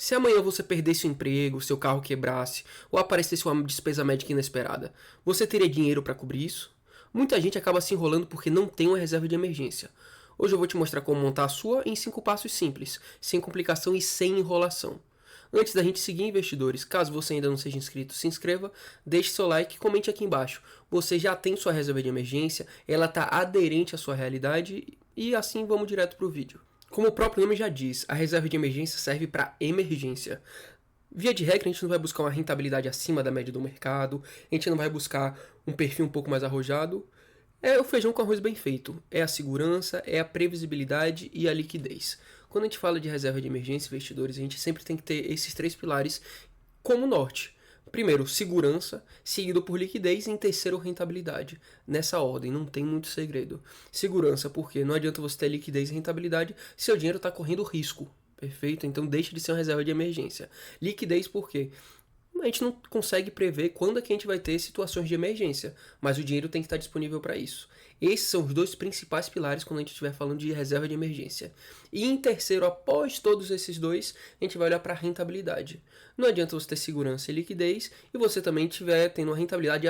Se amanhã você perdesse o emprego, seu carro quebrasse ou aparecesse uma despesa médica inesperada, você teria dinheiro para cobrir isso? Muita gente acaba se enrolando porque não tem uma reserva de emergência. Hoje eu vou te mostrar como montar a sua em 5 passos simples, sem complicação e sem enrolação. Antes da gente seguir, investidores, caso você ainda não seja inscrito, se inscreva, deixe seu like e comente aqui embaixo. Você já tem sua reserva de emergência, ela está aderente à sua realidade e assim vamos direto para o vídeo. Como o próprio nome já diz, a reserva de emergência serve para emergência. Via de regra, a gente não vai buscar uma rentabilidade acima da média do mercado, a gente não vai buscar um perfil um pouco mais arrojado. É o feijão com arroz bem feito, é a segurança, é a previsibilidade e a liquidez. Quando a gente fala de reserva de emergência, investidores, a gente sempre tem que ter esses 3 pilares como norte. Primeiro, segurança, seguido por liquidez e em terceiro, rentabilidade. Nessa ordem, não tem muito segredo. Segurança, porque não adianta você ter liquidez e rentabilidade se seu dinheiro está correndo risco. Perfeito? Então deixa de ser uma reserva de emergência. Liquidez, por quê? A gente não consegue prever quando é que a gente vai ter situações de emergência, mas o dinheiro tem que estar disponível para isso. Esses são os 2 principais pilares quando a gente estiver falando de reserva de emergência. E em terceiro, após todos esses 2, a gente vai olhar para a rentabilidade. Não adianta você ter segurança e liquidez e você também estiver tendo uma rentabilidade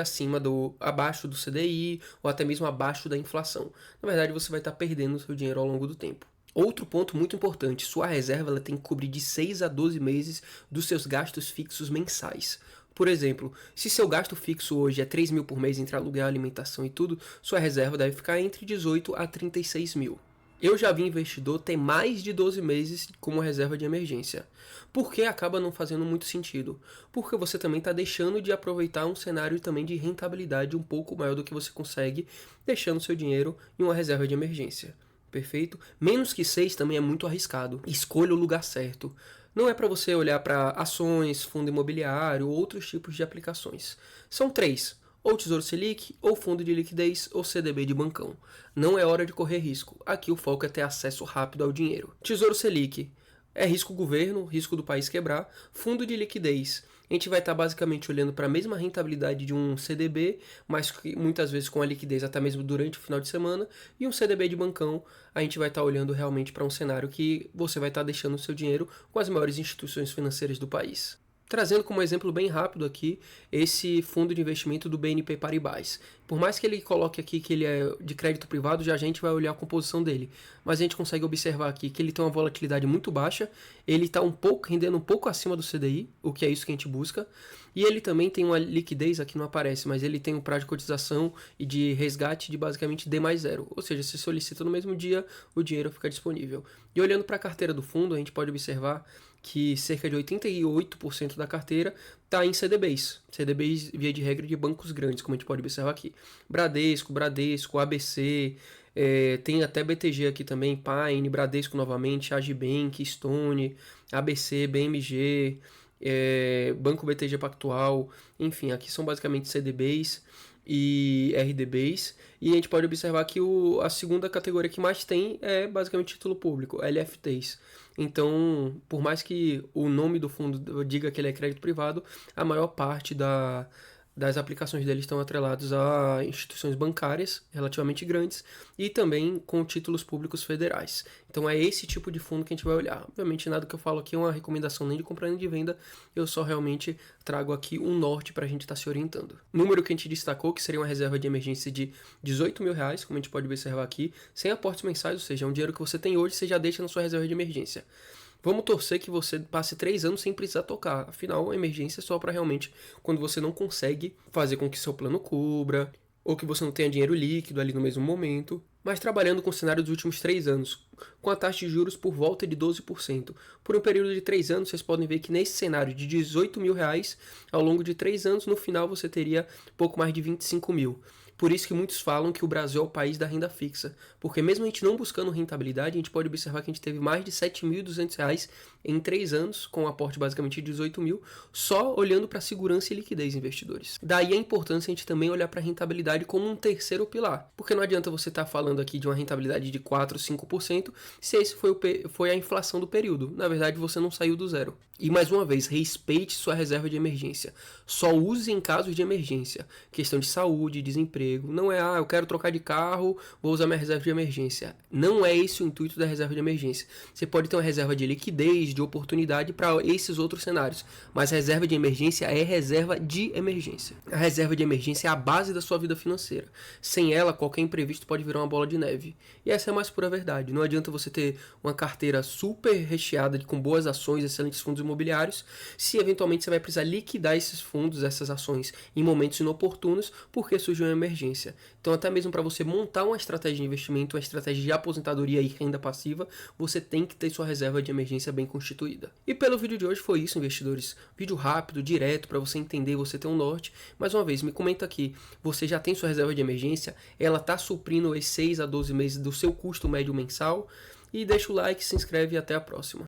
abaixo do CDI ou até mesmo abaixo da inflação. Na verdade, você vai estar perdendo o seu dinheiro ao longo do tempo. Outro ponto muito importante, sua reserva ela tem que cobrir de 6 a 12 meses dos seus gastos fixos mensais. Por exemplo, se seu gasto fixo hoje é 3 mil por mês entre aluguel, alimentação e tudo, sua reserva deve ficar entre 18 a 36 mil. Eu já vi investidor ter mais de 12 meses como reserva de emergência. Por que acaba não fazendo muito sentido? Porque você também está deixando de aproveitar um cenário também de rentabilidade um pouco maior do que você consegue, deixando seu dinheiro em uma reserva de emergência. Perfeito? Menos que 6 também é muito arriscado. Escolha o lugar certo. Não é para você olhar para ações, fundo imobiliário ou outros tipos de aplicações. São 3. Ou Tesouro Selic, ou fundo de liquidez, ou CDB de bancão. Não é hora de correr risco. Aqui o foco é ter acesso rápido ao dinheiro. Tesouro Selic. É risco governo, risco do país quebrar. Fundo de liquidez. A gente vai estar basicamente olhando para a mesma rentabilidade de um CDB, mas muitas vezes com a liquidez até mesmo durante o final de semana. E um CDB de bancão, a gente vai estar olhando realmente para um cenário que você vai estar deixando o seu dinheiro com as maiores instituições financeiras do país. Trazendo como exemplo bem rápido aqui, esse fundo de investimento do BNP Paribas. Por mais que ele coloque aqui que ele é de crédito privado, já a gente vai olhar a composição dele. Mas a gente consegue observar aqui que ele tem uma volatilidade muito baixa, ele está rendendo um pouco acima do CDI, o que é isso que a gente busca. E ele também tem uma liquidez, aqui não aparece, mas ele tem um prazo de cotização e de resgate de basicamente D+0. Ou seja, se solicita no mesmo dia, o dinheiro fica disponível. E olhando para a carteira do fundo, a gente pode observar que cerca de 88% da carteira está em CDBs. CDBs, via de regra, de bancos grandes, como a gente pode observar aqui. Bradesco, ABC, tem até BTG aqui também, Pine, Bradesco novamente, Agibank, Stone, ABC, BMG, Banco BTG Pactual, enfim, aqui são basicamente CDBs e RDBs, e a gente pode observar que a segunda categoria que mais tem é basicamente título público, LFTs. Então, por mais que o nome do fundo diga que ele é crédito privado, a maior parte das aplicações dele estão atreladas a instituições bancárias relativamente grandes e também com títulos públicos federais. Então é esse tipo de fundo que a gente vai olhar. Obviamente nada que eu falo aqui é uma recomendação nem de compra nem de venda, eu só realmente trago aqui um norte para a gente estar se orientando. Número que a gente destacou que seria uma reserva de emergência de 18 mil reais, como a gente pode observar aqui, sem aportes mensais, ou seja, é um dinheiro que você tem hoje, você já deixa na sua reserva de emergência. Vamos torcer que você passe 3 anos sem precisar tocar. Afinal, a emergência é só para realmente quando você não consegue fazer com que seu plano cubra, ou que você não tenha dinheiro líquido ali no mesmo momento. Mas trabalhando com o cenário dos últimos 3 anos, com a taxa de juros por volta de 12%. Por um período de 3 anos, vocês podem ver que nesse cenário de 18 mil reais, ao longo de 3 anos, no final você teria pouco mais de 25 mil. Por isso que muitos falam que o Brasil é o país da renda fixa. Porque mesmo a gente não buscando rentabilidade, a gente pode observar que a gente teve mais de R$ 7.200 em 3 anos, com um aporte basicamente de 18 mil, só olhando para segurança e liquidez, investidores. Daí a importância a gente também olhar para a rentabilidade como um terceiro pilar. Porque não adianta você estar falando aqui de uma rentabilidade de 4, 5%, se esse foi a inflação do período. Na verdade, você não saiu do zero. E mais uma vez, respeite sua reserva de emergência. Só use em casos de emergência. Questão de saúde, desemprego, emprego. Não é, eu quero trocar de carro, vou usar minha reserva de emergência. Não é esse o intuito da reserva de emergência. Você pode ter uma reserva de liquidez, de oportunidade para esses outros cenários. Mas a reserva de emergência é reserva de emergência. A reserva de emergência é a base da sua vida financeira. Sem ela, qualquer imprevisto pode virar uma bola de neve. E essa é a mais pura verdade. Não adianta você ter uma carteira super recheada com boas ações, excelentes fundos imobiliários, se eventualmente você vai precisar liquidar esses fundos, essas ações, em momentos inoportunos, porque surgiu uma emergência. Então, até mesmo para você montar uma estratégia de investimento, uma estratégia de aposentadoria e renda passiva, você tem que ter sua reserva de emergência bem constituída. E pelo vídeo de hoje foi isso, investidores. Vídeo rápido, direto, para você entender, você ter um norte. Mais uma vez, me comenta aqui, você já tem sua reserva de emergência? Ela está suprindo os 6 a 12 meses do seu custo médio mensal? E deixa o like, se inscreve e até a próxima.